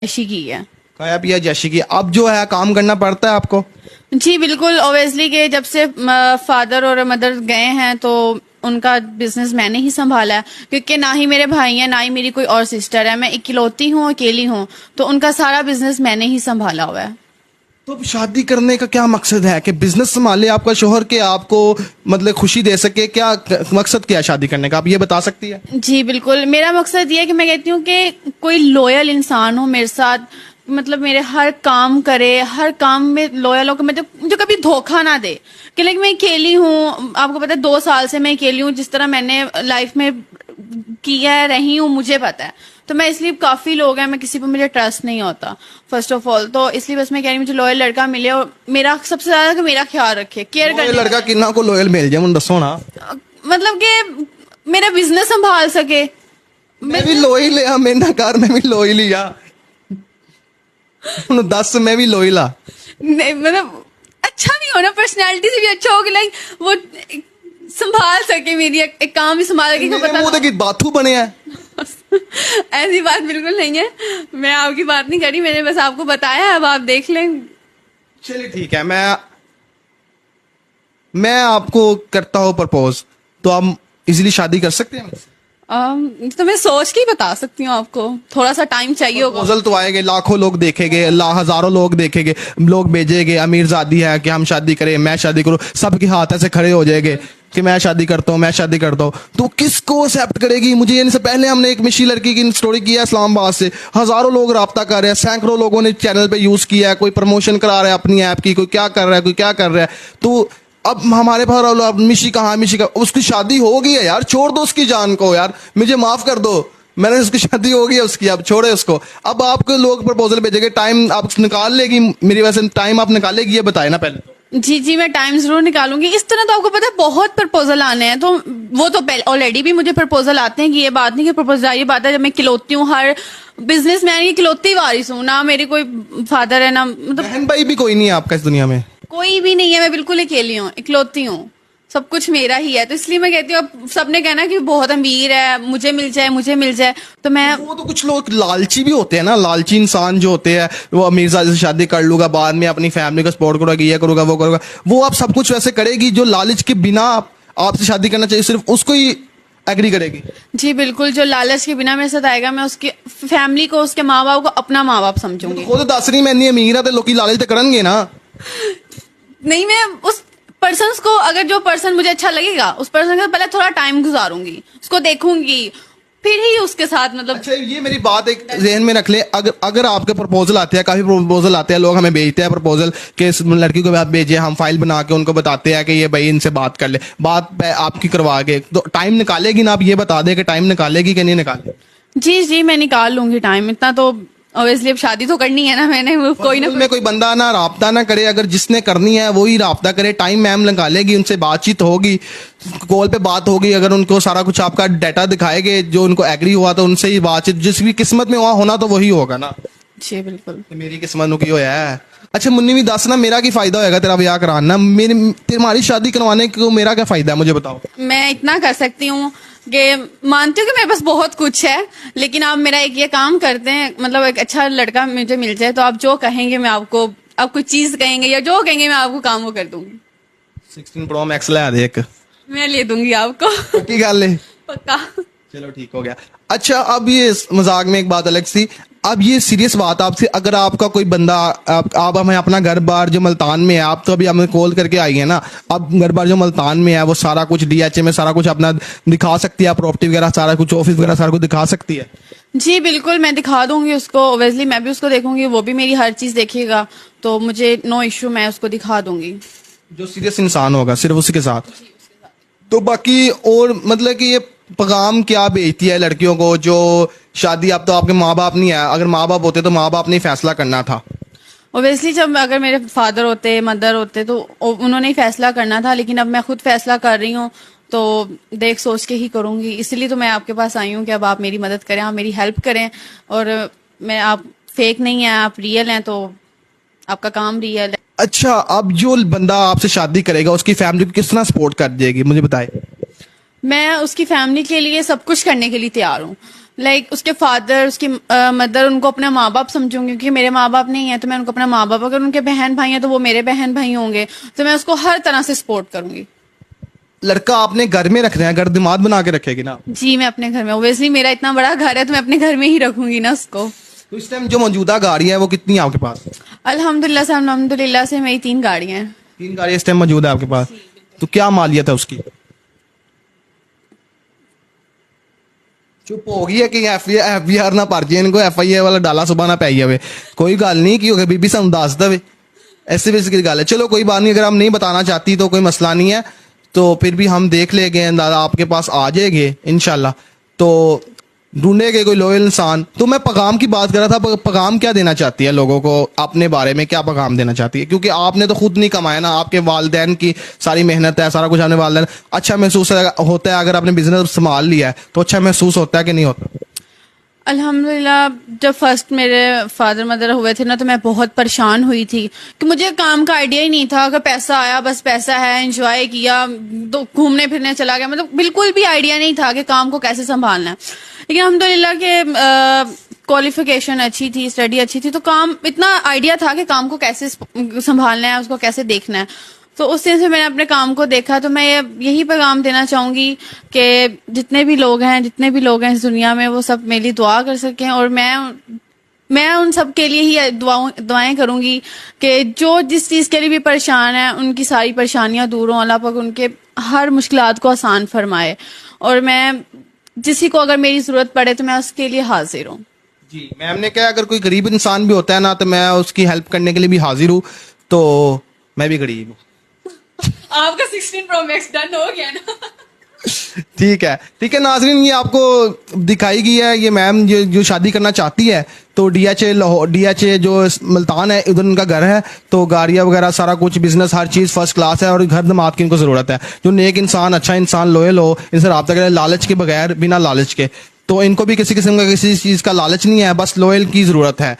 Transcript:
ایشی کی ہے. کھایا پیا جیشی کی. اب جو ہے کام کرنا پڑتا ہے آپ کو؟ جی بالکل, اوبیسلی کہ جب سے فادر اور مدر گئے ہیں تو ان کا بزنس میں نے ہی سنبھالا ہے, کیونکہ نہ ہی میرے بھائی ہیں نہ ہی میری کوئی اور سسٹر ہے, میں اکلوتی ہوں, اکیلی ہوں, تو ان کا سارا بزنس میں نے ہی سنبھالا ہوا ہے. تو اب شادی کرنے کا کیا مقصد ہے؟ کہ بزنس سنبھالے آپ کا شوہر, کہ آپ کو مطلب خوشی دے سکے؟ کیا مقصد کیا ہے شادی کرنے کا, آپ یہ بتا سکتی ہے؟ جی بالکل, میرا مقصد یہ ہے کہ میں کہتی ہوں کہ کوئی لویل انسان ہو میرے ساتھ, مطلب میرے ہر کام کرے, ہر کام میں لویل ہو, کہ مجھے کبھی دھوکہ نہ دے. کہ لیکن میں اکیلی ہوں, آپ کو پتا ہے 2 سال سے میں اکیلی ہوں, جس طرح میں نے لائف میں کیا ہے رہی ہوں مجھے پتا ہے. تو میں اس لیے, کافی لوگ ہیں, میں کسی پہ مجھے ٹرسٹ نہیں ہوتا فرسٹ آف آل, تو اس لیے بس میں کہہ رہی ہوں مجھے لویل لڑکا ملے, اور میرا سب سے زیادہ کہ میرا خیال رکھے, کیئر کرے. لڑکا کنا کو لویل مل جائے دسو نا, مطلب کہ میرا بزنس سنبھال سکے. میں بھی لوئی لیا, میرا کار میں بھی لوئی لیا, 10 میں بھی لوئی لا. مطلب اچھا بھی ہونا, پرسنالٹی سے بھی اچھا ہو, کہ لائک وہ سنبھال سکے میری, ایک کام بھی سنبھال سکے. باتھو بنے ہیں. ایسی بات بالکل نہیں ہے, میں آپ کی بات نہیں کری, میں نے بس آپ کو بتایا, اب آپ دیکھ لیں. چلیے ٹھیک ہے, میں آپ کو کرتا ہوں پرپوز, تو آپ ایزیلی شادی کر سکتے ہیں؟ تو میں سوچ کے ہی بتا سکتی ہوں آپ کو, تھوڑا سا ٹائم چاہیے ہوگا. پرپوزل تو آئے گے, لاکھوں لوگ دیکھیں گے, ہزاروں لوگ دیکھیں گے, لوگ بھیجیں گے امیر زادی ہے کہ ہم شادی کریں, میں شادی کروں, سب کے ہاتھ ایسے کھڑے ہو جائیں گے کہ میں شادی کرتا ہوں, میں شادی کرتا ہوں. تو کس کو ایکسپٹ کرے گی؟ مجھے ان سے پہلے ہم نے ایک مشی لڑکی کی سٹوری کیا ہے اسلام آباد سے, ہزاروں لوگ رابطہ کر رہے ہیں, سینکڑوں لوگوں نے چینل پہ یوز کیا ہے, کوئی پروموشن کرا رہا ہے اپنی ایپ کی, کوئی کیا کر رہا ہے, کوئی کیا کر رہا ہے. تو اب ہمارے پاس مشی کہاں, مشی کا اس کی شادی ہو گئی ہے یار, چھوڑ دو اس کی جان کو یار, مجھے معاف کر دو, میں نے اس کی شادی ہو گئی ہے اس کی, اب چھوڑے اس کو. اب آپ کے لوگ پرپوزل بھیجیں گے, ٹائم آپ نکال لے گی میری وجہ سے, ٹائم آپ نکالے گی یہ بتائے نا پہلے. جی میں ٹائم ضرور نکالوں گی. اس طرح تو آپ کو پتا ہے بہت پرپوزل آنے ہیں, تو وہ تو آلریڈی بھی مجھے پرپوزل آتے ہیں, کہ یہ بات نہیں کہ پرپوزل آئی, یہ بات ہے جب میں کھلوتی ہوں, ہر بزنس مین کی کھلوتی وارث ہوں, نہ میری کوئی فادر ہے, نہ مطلب بہن بھائی بھی کوئی نہیں ہے آپ کا اس دنیا میں؟ کوئی بھی نہیں ہے, میں بالکل اکیلی ہوں, اکلوتی ہوں, سب کچھ میرا ہی ہے. تو اس لیے میں کہتی ہوں, اب سب نے کہنا کہ بہت امیر ہے, مجھے مل جائے, مجھے مل جائے, تو میں وہ تو کچھ لوگ لالچی بھی ہوتے ہیں نا, لالچی انسان جو ہوتے ہیں, وہ امیر زادی سے شادی کر لوں گا, بعد میں اپنی فیملی کو سپورٹ کروں گا, یہ کروں گا, وہ کروں گا. وہ آپ سب کچھ ویسے کرے گی جو لالچ کے بنا آپ سے شادی کرنا چاہیے, صرف اس کو ہی ایگری کرے گی. جی بالکل, جو لالچ کے بنا میرے ساتھ آئے گا, میں اس کی فیملی کو, اس کے ماں باپ کو اپنا ماں باپ سمجھوں گی. خود دس رہی میں اتنی امیر ہے تو لوگ لالچ تو کرن گے نا. نہیں, میں اس پرسنس کو, اگر جو پرسن مجھے اچھا لگے گا اس پرسن کے پہلے تھوڑا ٹائم گزاروں گی, اس کو دیکھوں گی, پھر ہی اس کے ساتھ مطلب. اچھا یہ میری بات ایک ذہن میں رکھ لیں, اگر آپ کے پرپوزل آتے ہیں, کافی پرپوزل آتے ہیں, لوگ ہمیں بھیجتے ہیں پرپوزل کہ اس لڑکی کو آپ بھیجیں, ہم فائل بنا کے ان کو بتاتے ہیں کہ یہ بھائی ان سے بات کر لے, بات آپ کی کروا کے, تو ٹائم نکالے گی نا, آپ یہ بتا دیں کہ ٹائم نکالے گی کہ نہیں نکالے؟ جی میں نکال لوں گی ٹائم, اتنا تو اوبیسلی اب شادی تو کرنی ہے نا, میں نے کوئی نہ کوئی بندہ نہ رابطہ نہ کرے, اگر جس نے کرنی ہے وہی رابطہ کرے, ٹائم میم نکالے گی, ان سے بات چیت ہوگی, کال پہ بات ہوگی, اگر ان کو سارا کچھ آپ کا ڈیٹا دکھائے گے, جو ان کو ایگری ہوا تو ان سے ہی بات چیت, جس بھی قسمت میں وہاں ہونا تو وہی ہوگا نا. جی بالکل, میری قسمت نو کی ہوا ہے. اچھا منی بھی دس نا, میرا کی فائدہ ہوئے گا تیرا بیاہ کرانا, تمہاری شادی کروانے کو میرا کیا فائدہ ہے مجھے بتاؤ. میں اتنا کر سکتی ہوں کہ مانتی ہوں کہ میرے پاس بہت کچھ ہے, لیکن آپ میرا ایک یہ کام کرتے ہیں, مطلب ایک اچھا لڑکا مجھے مل جائے, تو آپ جو کہیں گے میں آپ کو, آپ کوئی چیز کہیں گے یا جو کہیں گے میں آپ کو کام وہ کر دوں گی. 16 Pro Max لے دے, ایک میں لے دوں گی آپ کو, پکی گل ہے, پکا. چلو ٹھیک ہو گیا. اچھا اب یہ مذاق میں ایک بات الگ سی, اب یہ سیریس بات آپ سے, اگر آپ کا کوئی بندہ, آپ ہمیں اپنا گھر بار جو ملتان میں ہے, آپ تو ابھی ہمیں کال کر کے آئی ہیں نا, اب گھر بار جو ملتان میں ہے وہ سارا کچھ DHA میں سارا کچھ اپنا دکھا سکتی ہے, پراپرٹی وغیرہ سارا کچھ, آفس وغیرہ سارا کچھ دکھا سکتی ہے؟ جی بالکل, میں دکھا دوں گی اس کو, اوبیسلی میں بھی اس کو دیکھوں گی, وہ بھی میری ہر چیز دیکھے گا, تو مجھے نو ایشو, میں اس کو دکھا دوں گی. جو سیریس انسان ہوگا صرف اسی کے ساتھ. تو باقی اور مطلب کہ یہ پیغام کیا بھیجتی ہے لڑکیوں کو جو شادی, اب تو آپ کے ماں باپ نہیں ہے, اگر ماں باپ ہوتے تو ماں باپ نے فیصلہ کرنا تھا. اوبیسلی جب اگر میرے فادر ہوتے, مدر ہوتے, تو انہوں نے فیصلہ کرنا تھا, لیکن اب میں خود فیصلہ کر رہی ہوں, تو دیکھ سوچ کے ہی کروں گی. اس لیے تو میں آپ کے پاس آئی ہوں کہ اب آپ میری مدد کریں, آپ میری ہیلپ کریں, اور آپ فیک نہیں ہیں, آپ ریئل ہیں, تو آپ کا کام ریئل ہے. اچھا اب جو بندہ آپ سے شادی کرے گا اس کی فیملی کو کس طرح سپورٹ کر دے گی مجھے بتائے. میں اس کی فیملی کے لیے سب کچھ کرنے کے لیے تیار ہوں, لائک اس کے فادر، اس کی مدر، ان کو اپنا ماں باپ سمجھوں گی، کیونکہ میرے ماں باپ نہیں ہیں تو میں ان کو اپنا ماں باپ، اگر ان کے بہن بھائی ہیں تو وہ میرے بہن بھائی ہوں گے، تو میں اس کو ہر طرح سے سپورٹ کروں گی. لڑکا آپ نے گھر میں رکھنا ہے، گھر دماد بنا کے رکھے گی نا؟ جی میں اپنے گھر میں، اوبیسلی میرا اتنا بڑا گھر ہے تو میں اپنے گھر میں ہی رکھوں گی نا اس کو. تو اس ٹائم جو موجودہ گاڑی ہے وہ کتنی ہے آپ کے پاس؟ الحمدللہ سے، الحمدللہ سے میری 3 گاڑیاں ہیں. 3 گاڑی اس ٹائم موجود ہے آپ کے پاس. تو کیا مالیت ہے اس کی؟ چپ ہو گئی ہے کہ ایف بی آر نہ پڑ جائے ان کو، ایف آئی اے والا ڈالا صبح نہ پی جائے. کوئی گل نہیں کی بی بی سانو دس دے، ایسے ویسے کی گل ہے. چلو کوئی بات نہیں، اگر ہم نہیں بتانا چاہتی تو کوئی مسئلہ نہیں ہے، تو پھر بھی ہم دیکھ لیں گے، اندازہ آپ کے پاس آ جائے گے انشاءاللہ. تو ڈھونڈے گے کوئی لوئل انسان. تو میں پیغام کی بات کر رہا تھا، پیغام کیا دینا چاہتی ہے لوگوں کو اپنے بارے میں، کیا پیغام دینا چاہتی ہے؟ کیونکہ آپ نے تو خود نہیں کمایا نا، آپ کے والدین کی ساری محنت ہے، سارا کچھ آپ نے والدین. اچھا محسوس ہوتا ہے اگر آپ نے بزنس سنبھال لیا ہے تو اچھا محسوس ہوتا ہے کہ نہیں ہوتا؟ الحمدللہ جب فرسٹ میرے فادر مدر ہوئے تھے نا تو میں بہت پریشان ہوئی تھی کہ مجھے کام کا آئیڈیا ہی نہیں تھا. اگر پیسہ آیا بس پیسہ ہے، انجوائے کیا تو گھومنے پھرنے چلا گیا، مطلب بالکل بھی آئیڈیا نہیں تھا کہ کام کو کیسے سنبھالنا ہے. لیکن الحمدللہ کہ کوالیفیکیشن اچھی تھی، اسٹڈی اچھی تھی، تو کام اتنا آئیڈیا تھا کہ کام کو کیسے سنبھالنا ہے، اس کو کیسے دیکھنا ہے. تو اس دن سے میں نے اپنے کام کو دیکھا. تو میں یہی پیغام دینا چاہوں گی کہ جتنے بھی لوگ ہیں اس دنیا میں، وہ سب میری دعا کر سکیں، اور میں ان سب کے لیے ہی دعائیں کروں گی کہ جو جس چیز کے لیے بھی پریشان ہیں ان کی ساری پریشانیاں دور ہوں، اللہ پاک ان کے ہر مشکلات کو آسان فرمائے. اور میں جسی کو اگر میری ضرورت پڑے تو میں اس کے لیے حاضر ہوں. جی میم نے کہا اگر کوئی غریب انسان بھی ہوتا ہے نا تو میں اس کی ہیلپ کرنے کے لیے بھی حاضر ہوں. تو میں بھی غریب ہوں. آپ کا 16 Pro Max ڈن ہو گیا نا. ٹھیک ہے ناظرین، یہ آپ کو دکھائی گئی ہے یہ میم جو شادی کرنا چاہتی ہے. تو ڈی ایچ اے جو ملتان ہے ادھر ان کا گھر ہے، تو گاڑیاں وغیرہ سارا کچھ بزنس ہر چیز فرسٹ کلاس ہے، اور گھر دماد کی ان کو ضرورت ہے. جو نیک انسان، اچھا انسان، لوئل ہو، ان سے رابطہ کرے لالچ کے بغیر، بنا لالچ کے. تو ان کو بھی کسی قسم کا کسی چیز کا لالچ نہیں ہے، بس لوئل کی ضرورت ہے.